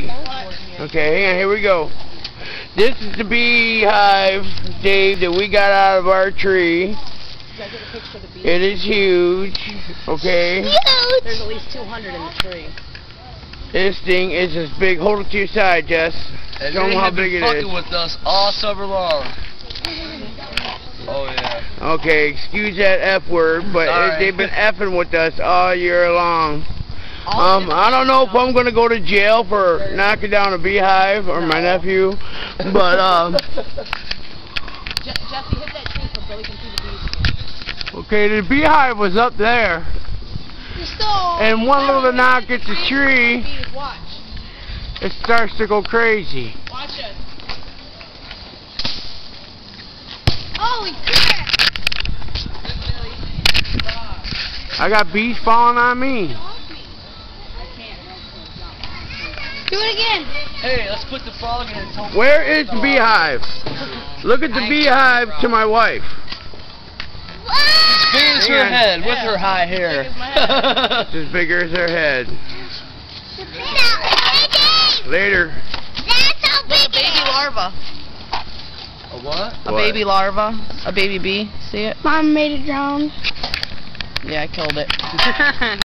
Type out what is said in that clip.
ready? Okay, hang on, here we go. This is the beehive, Dave, that we got out of our tree. It is huge, okay? Huge! There's at least 200 in the tree. This thing is as big. Hold it to your side, Jess. And Show them how big it is. fucking with us all summer long. Oh yeah. Okay, excuse that F word, but they've been effing with us all year long. I don't know if I'm gonna go to jail for knocking down a beehive or my nephew, but Jesse, hit that tree so Billy can see the bees. okay, the beehive was up there, and one little knock at the tree, it starts to go crazy. Watch it. Holy crap! I got bees falling on me. Do it again. Hey, let's put the frog in. Where is the beehive? Look at the beehive to my wife. As big as her head with her high hair. It's as big as her head. Later. That's how big it is. Baby larva. A what? A baby larva. A baby bee. See it? Mom made it drown. Yeah, I killed it.